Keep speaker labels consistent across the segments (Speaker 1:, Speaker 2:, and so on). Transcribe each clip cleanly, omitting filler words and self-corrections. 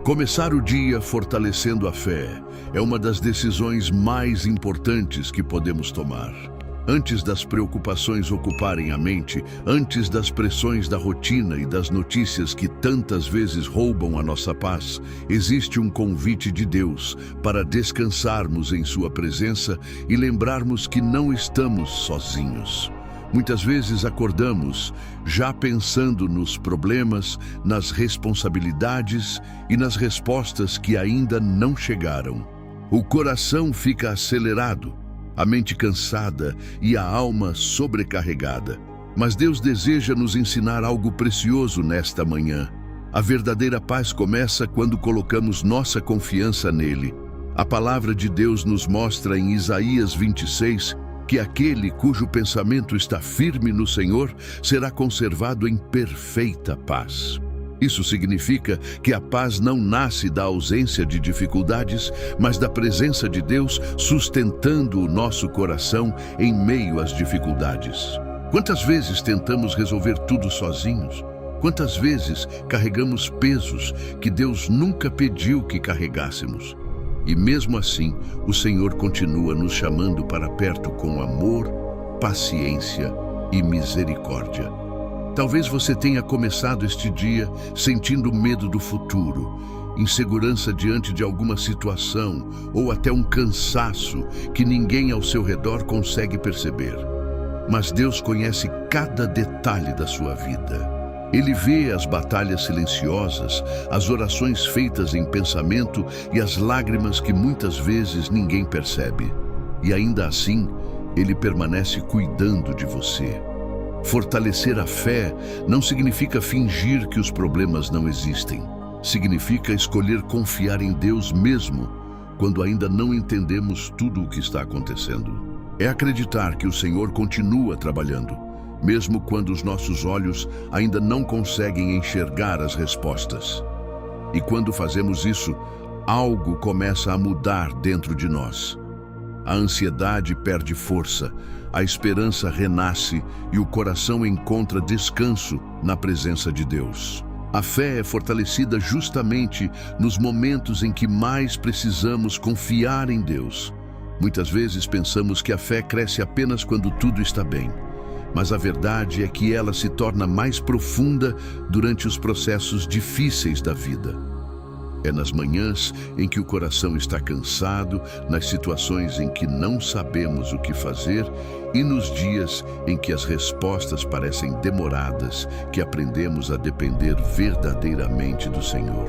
Speaker 1: Começar o dia fortalecendo a fé é uma das decisões mais importantes que podemos tomar. Antes das preocupações ocuparem a mente, antes das pressões da rotina e das notícias que tantas vezes roubam a nossa paz, existe um convite de Deus para descansarmos em Sua presença e lembrarmos que não estamos sozinhos. Muitas vezes acordamos já pensando nos problemas, nas responsabilidades e nas respostas que ainda não chegaram. O coração fica acelerado, a mente cansada e a alma sobrecarregada. Mas Deus deseja nos ensinar algo precioso nesta manhã. A verdadeira paz começa quando colocamos nossa confiança nele. A palavra de Deus nos mostra em Isaías 26 que aquele cujo pensamento está firme no Senhor será conservado em perfeita paz. Isso significa que a paz não nasce da ausência de dificuldades, mas da presença de Deus sustentando o nosso coração em meio às dificuldades. Quantas vezes tentamos resolver tudo sozinhos? Quantas vezes carregamos pesos que Deus nunca pediu que carregássemos? E mesmo assim, o Senhor continua nos chamando para perto com amor, paciência e misericórdia. Talvez você tenha começado este dia sentindo medo do futuro, insegurança diante de alguma situação ou até um cansaço que ninguém ao seu redor consegue perceber. Mas Deus conhece cada detalhe da sua vida. Ele vê as batalhas silenciosas, as orações feitas em pensamento e as lágrimas que muitas vezes ninguém percebe. E ainda assim, Ele permanece cuidando de você. Fortalecer a fé não significa fingir que os problemas não existem. Significa escolher confiar em Deus mesmo quando ainda não entendemos tudo o que está acontecendo. É acreditar que o Senhor continua trabalhando, mesmo quando os nossos olhos ainda não conseguem enxergar as respostas. E quando fazemos isso, algo começa a mudar dentro de nós. A ansiedade perde força, a esperança renasce e o coração encontra descanso na presença de Deus. A fé é fortalecida justamente nos momentos em que mais precisamos confiar em Deus. Muitas vezes pensamos que a fé cresce apenas quando tudo está bem. Mas a verdade é que ela se torna mais profunda durante os processos difíceis da vida. É nas manhãs em que o coração está cansado, nas situações em que não sabemos o que fazer e nos dias em que as respostas parecem demoradas que aprendemos a depender verdadeiramente do Senhor.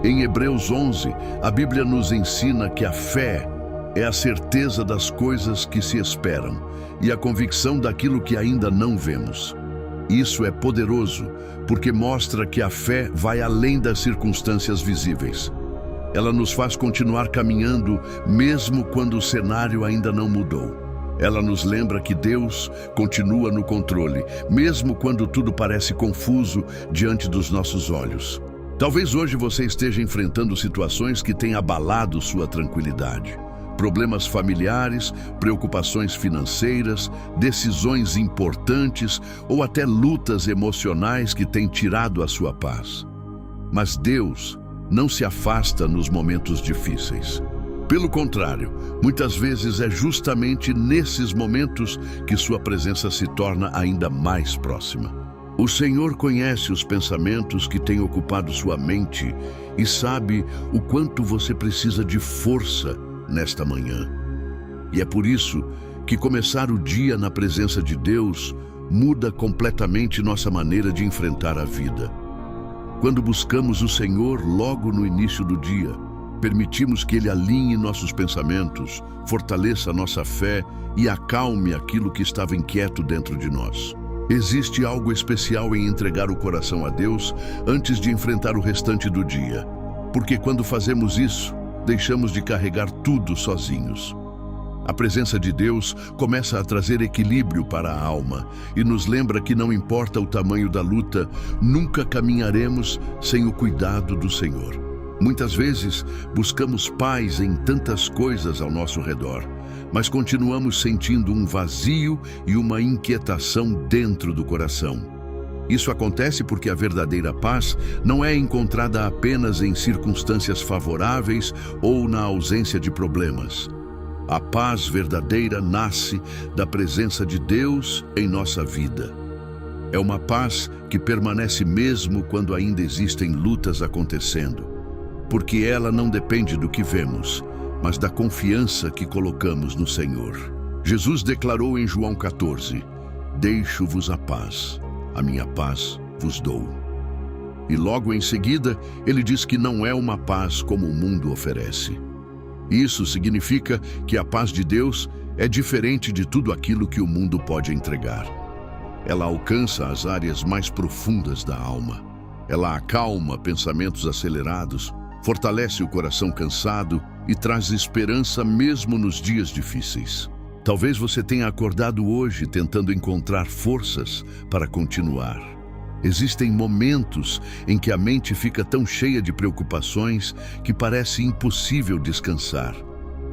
Speaker 1: Em Hebreus 11, a Bíblia nos ensina que a fé é a certeza das coisas que se esperam e a convicção daquilo que ainda não vemos. Isso é poderoso, porque mostra que a fé vai além das circunstâncias visíveis. Ela nos faz continuar caminhando mesmo quando o cenário ainda não mudou. Ela nos lembra que Deus continua no controle, mesmo quando tudo parece confuso diante dos nossos olhos. Talvez hoje você esteja enfrentando situações que têm abalado sua tranquilidade. Problemas familiares, preocupações financeiras, decisões importantes ou até lutas emocionais que têm tirado a sua paz. Mas Deus não se afasta nos momentos difíceis. Pelo contrário, muitas vezes é justamente nesses momentos que sua presença se torna ainda mais próxima. O Senhor conhece os pensamentos que têm ocupado sua mente e sabe o quanto você precisa de força nesta manhã. E é por isso que começar o dia na presença de Deus muda completamente nossa maneira de enfrentar a vida. Quando buscamos o Senhor logo no início do dia, permitimos que Ele alinhe nossos pensamentos, fortaleça nossa fé e acalme aquilo que estava inquieto dentro de nós. Existe algo especial em entregar o coração a Deus antes de enfrentar o restante do dia, porque quando fazemos isso, deixamos de carregar tudo sozinhos. A presença de Deus começa a trazer equilíbrio para a alma e nos lembra que não importa o tamanho da luta, nunca caminharemos sem o cuidado do Senhor. Muitas vezes buscamos paz em tantas coisas ao nosso redor, mas continuamos sentindo um vazio e uma inquietação dentro do coração. Isso acontece porque a verdadeira paz não é encontrada apenas em circunstâncias favoráveis ou na ausência de problemas. A paz verdadeira nasce da presença de Deus em nossa vida. É uma paz que permanece mesmo quando ainda existem lutas acontecendo, porque ela não depende do que vemos, mas da confiança que colocamos no Senhor. Jesus declarou em João 14: "Deixo-vos a paz, a minha paz vos dou." E logo em seguida, ele diz que não é uma paz como o mundo oferece. Isso significa que a paz de Deus é diferente de tudo aquilo que o mundo pode entregar. Ela alcança as áreas mais profundas da alma. Ela acalma pensamentos acelerados, fortalece o coração cansado e traz esperança mesmo nos dias difíceis. Talvez você tenha acordado hoje tentando encontrar forças para continuar. Existem momentos em que a mente fica tão cheia de preocupações que parece impossível descansar.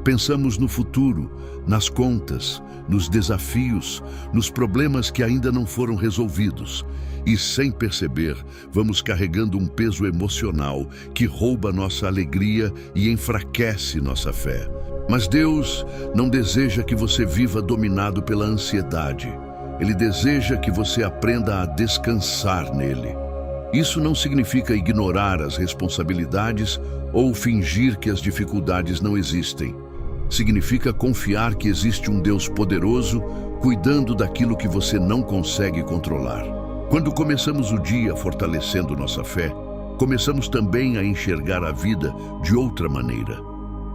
Speaker 1: Pensamos no futuro, nas contas, nos desafios, nos problemas que ainda não foram resolvidos. E, sem perceber, vamos carregando um peso emocional que rouba nossa alegria e enfraquece nossa fé. Mas Deus não deseja que você viva dominado pela ansiedade. Ele deseja que você aprenda a descansar nele. Isso não significa ignorar as responsabilidades ou fingir que as dificuldades não existem. Significa confiar que existe um Deus poderoso cuidando daquilo que você não consegue controlar. Quando começamos o dia fortalecendo nossa fé, começamos também a enxergar a vida de outra maneira.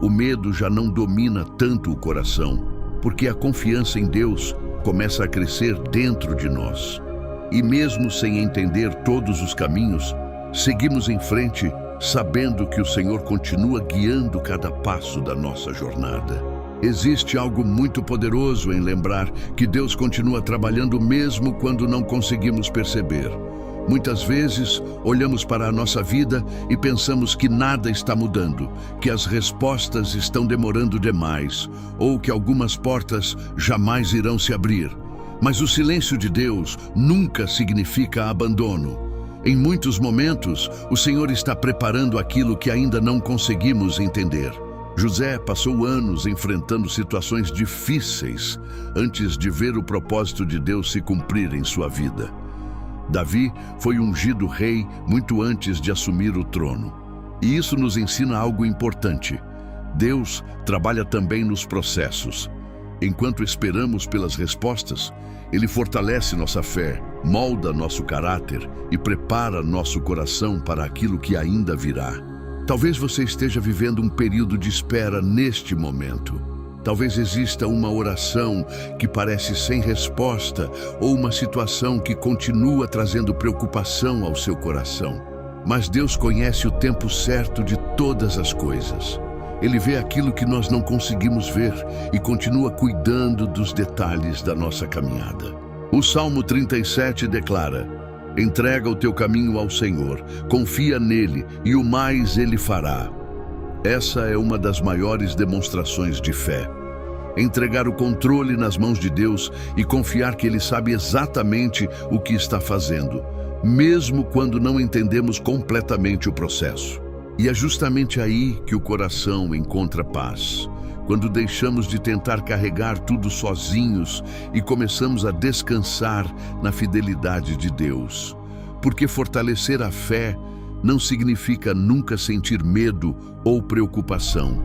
Speaker 1: O medo já não domina tanto o coração, porque a confiança em Deus começa a crescer dentro de nós. E mesmo sem entender todos os caminhos, seguimos em frente, sabendo que o Senhor continua guiando cada passo da nossa jornada. Existe algo muito poderoso em lembrar que Deus continua trabalhando mesmo quando não conseguimos perceber. Muitas vezes, olhamos para a nossa vida e pensamos que nada está mudando, que as respostas estão demorando demais, ou que algumas portas jamais irão se abrir. Mas o silêncio de Deus nunca significa abandono. Em muitos momentos, o Senhor está preparando aquilo que ainda não conseguimos entender. José passou anos enfrentando situações difíceis antes de ver o propósito de Deus se cumprir em sua vida. Davi foi ungido rei muito antes de assumir o trono. E isso nos ensina algo importante. Deus trabalha também nos processos. Enquanto esperamos pelas respostas, Ele fortalece nossa fé, molda nosso caráter e prepara nosso coração para aquilo que ainda virá. Talvez você esteja vivendo um período de espera neste momento. Talvez exista uma oração que parece sem resposta ou uma situação que continua trazendo preocupação ao seu coração. Mas Deus conhece o tempo certo de todas as coisas. Ele vê aquilo que nós não conseguimos ver e continua cuidando dos detalhes da nossa caminhada. O Salmo 37 declara: "Entrega o teu caminho ao Senhor, confia nele e o mais ele fará." Essa é uma das maiores demonstrações de fé. Entregar o controle nas mãos de Deus e confiar que Ele sabe exatamente o que está fazendo, mesmo quando não entendemos completamente o processo. E é justamente aí que o coração encontra paz, quando deixamos de tentar carregar tudo sozinhos e começamos a descansar na fidelidade de Deus. Porque fortalecer a fé não significa nunca sentir medo ou preocupação.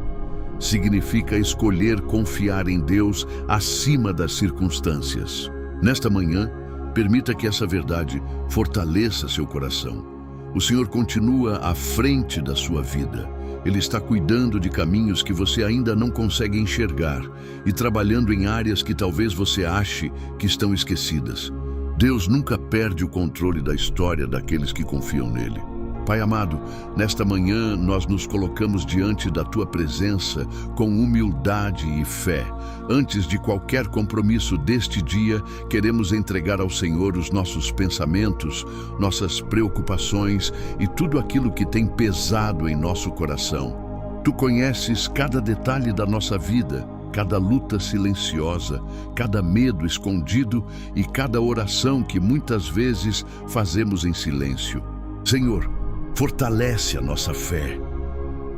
Speaker 1: Significa escolher confiar em Deus acima das circunstâncias. Nesta manhã, permita que essa verdade fortaleça seu coração. O Senhor continua à frente da sua vida. Ele está cuidando de caminhos que você ainda não consegue enxergar e trabalhando em áreas que talvez você ache que estão esquecidas. Deus nunca perde o controle da história daqueles que confiam nele. Pai amado, nesta manhã nós nos colocamos diante da Tua presença com humildade e fé. Antes de qualquer compromisso deste dia, queremos entregar ao Senhor os nossos pensamentos, nossas preocupações e tudo aquilo que tem pesado em nosso coração. Tu conheces cada detalhe da nossa vida cada luta silenciosa, cada medo escondido e cada oração que muitas vezes fazemos em silêncio. Senhor, fortalece a nossa fé.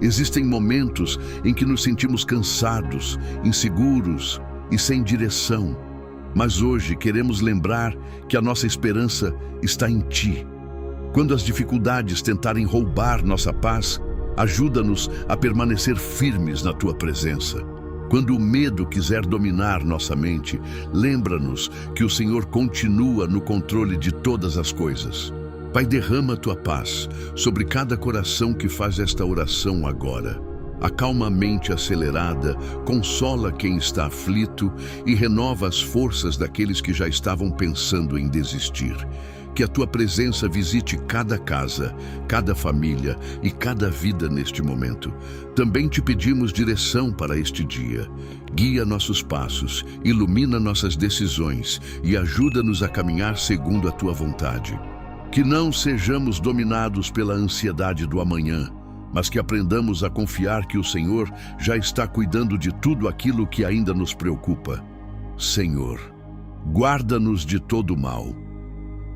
Speaker 1: Existem momentos em que nos sentimos cansados, inseguros e sem direção. Mas hoje queremos lembrar que a nossa esperança está em Ti. Quando as dificuldades tentarem roubar nossa paz, ajuda-nos a permanecer firmes na Tua presença. Quando o medo quiser dominar nossa mente, lembra-nos que o Senhor continua no controle de todas as coisas. Pai, derrama a Tua paz sobre cada coração que faz esta oração agora. Acalma a mente acelerada, consola quem está aflito e renova as forças daqueles que já estavam pensando em desistir. Que a Tua presença visite cada casa, cada família e cada vida neste momento. Também te pedimos direção para este dia. Guia nossos passos, ilumina nossas decisões e ajuda-nos a caminhar segundo a Tua vontade. Que não sejamos dominados pela ansiedade do amanhã, mas que aprendamos a confiar que o Senhor já está cuidando de tudo aquilo que ainda nos preocupa. Senhor, guarda-nos de todo mal.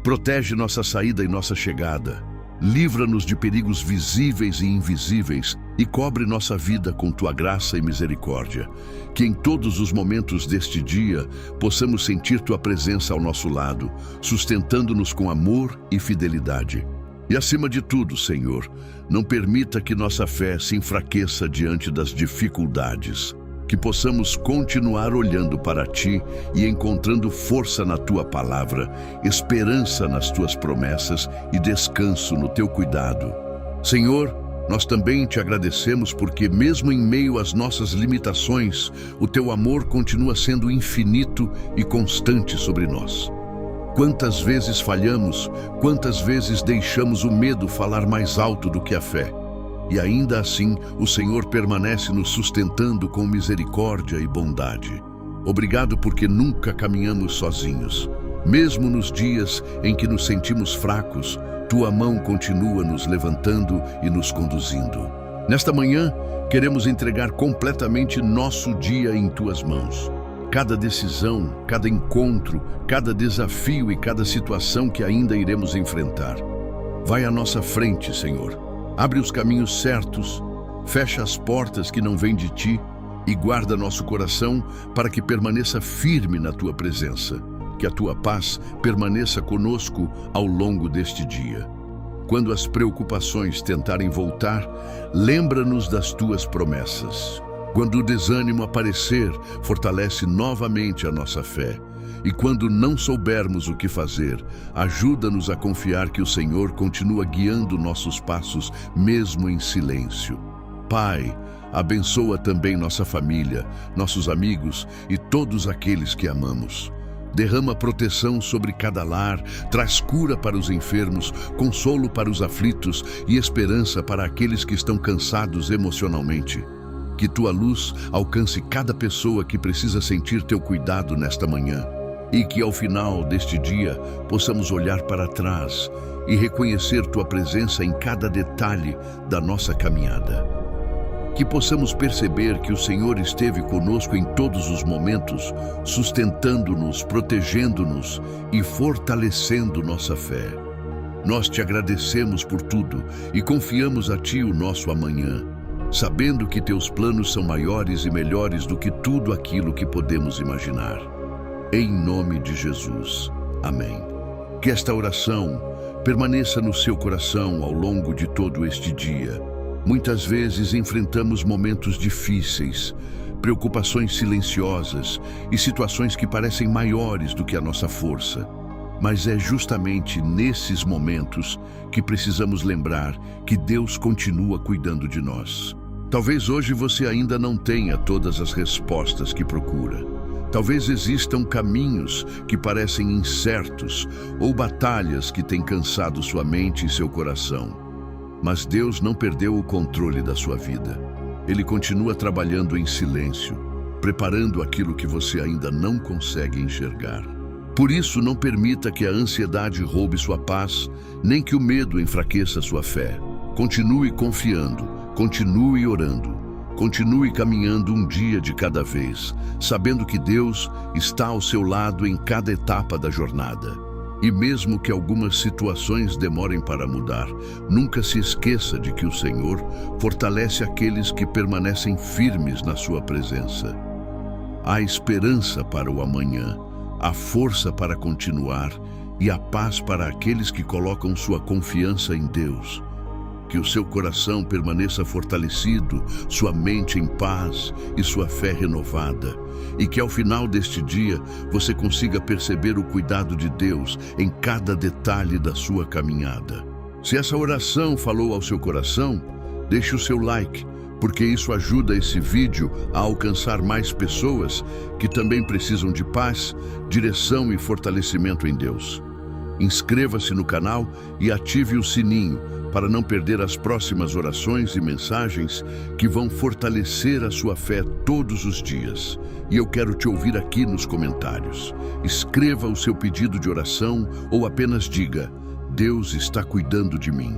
Speaker 1: Protege nossa saída e nossa chegada. Livra-nos de perigos visíveis e invisíveis e cobre nossa vida com Tua graça e misericórdia. Que em todos os momentos deste dia possamos sentir Tua presença ao nosso lado, sustentando-nos com amor e fidelidade. E acima de tudo, Senhor, não permita que nossa fé se enfraqueça diante das dificuldades. Que possamos continuar olhando para Ti e encontrando força na Tua palavra, esperança nas Tuas promessas e descanso no Teu cuidado. Senhor, nós também Te agradecemos porque, mesmo em meio às nossas limitações, o Teu amor continua sendo infinito e constante sobre nós. Quantas vezes falhamos, quantas vezes deixamos o medo falar mais alto do que a fé. E ainda assim, o Senhor permanece nos sustentando com misericórdia e bondade. Obrigado porque nunca caminhamos sozinhos. Mesmo nos dias em que nos sentimos fracos, Tua mão continua nos levantando e nos conduzindo. Nesta manhã, queremos entregar completamente nosso dia em Tuas mãos. Cada decisão, cada encontro, cada desafio e cada situação que ainda iremos enfrentar. Vai à nossa frente, Senhor. Abre os caminhos certos, fecha as portas que não vêm de Ti e guarda nosso coração para que permaneça firme na Tua presença. Que a Tua paz permaneça conosco ao longo deste dia. Quando as preocupações tentarem voltar, lembra-nos das Tuas promessas. Quando o desânimo aparecer, fortalece novamente a nossa fé. E quando não soubermos o que fazer, ajuda-nos a confiar que o Senhor continua guiando nossos passos, mesmo em silêncio. Pai, abençoa também nossa família, nossos amigos e todos aqueles que amamos. Derrama proteção sobre cada lar, traz cura para os enfermos, consolo para os aflitos e esperança para aqueles que estão cansados emocionalmente. Que Tua luz alcance cada pessoa que precisa sentir Teu cuidado nesta manhã. E que ao final deste dia possamos olhar para trás e reconhecer Tua presença em cada detalhe da nossa caminhada. Que possamos perceber que o Senhor esteve conosco em todos os momentos, sustentando-nos, protegendo-nos e fortalecendo nossa fé. Nós Te agradecemos por tudo e confiamos a Ti o nosso amanhã, sabendo que Teus planos são maiores e melhores do que tudo aquilo que podemos imaginar. Em nome de Jesus. Amém. Que esta oração permaneça no seu coração ao longo de todo este dia. Muitas vezes enfrentamos momentos difíceis, preocupações silenciosas e situações que parecem maiores do que a nossa força. Mas é justamente nesses momentos que precisamos lembrar que Deus continua cuidando de nós. Talvez hoje você ainda não tenha todas as respostas que procura. Talvez existam caminhos que parecem incertos ou batalhas que têm cansado sua mente e seu coração. Mas Deus não perdeu o controle da sua vida. Ele continua trabalhando em silêncio, preparando aquilo que você ainda não consegue enxergar. Por isso, não permita que a ansiedade roube sua paz, nem que o medo enfraqueça sua fé. Continue confiando, continue orando, Continue caminhando um dia de cada vez, sabendo que Deus está ao seu lado em cada etapa da jornada. E mesmo que algumas situações demorem para mudar, nunca se esqueça de que o Senhor fortalece aqueles que permanecem firmes na sua presença. Há esperança para o amanhã, há força para continuar e a paz para aqueles que colocam sua confiança em Deus. Que o seu coração permaneça fortalecido, sua mente em paz e sua fé renovada. E que ao final deste dia você consiga perceber o cuidado de Deus em cada detalhe da sua caminhada. Se essa oração falou ao seu coração, deixe o seu like, porque isso ajuda esse vídeo a alcançar mais pessoas que também precisam de paz, direção e fortalecimento em Deus. Inscreva-se no canal e ative o sininho para não perder as próximas orações e mensagens que vão fortalecer a sua fé todos os dias. E eu quero te ouvir aqui nos comentários. Escreva o seu pedido de oração ou apenas diga: Deus está cuidando de mim.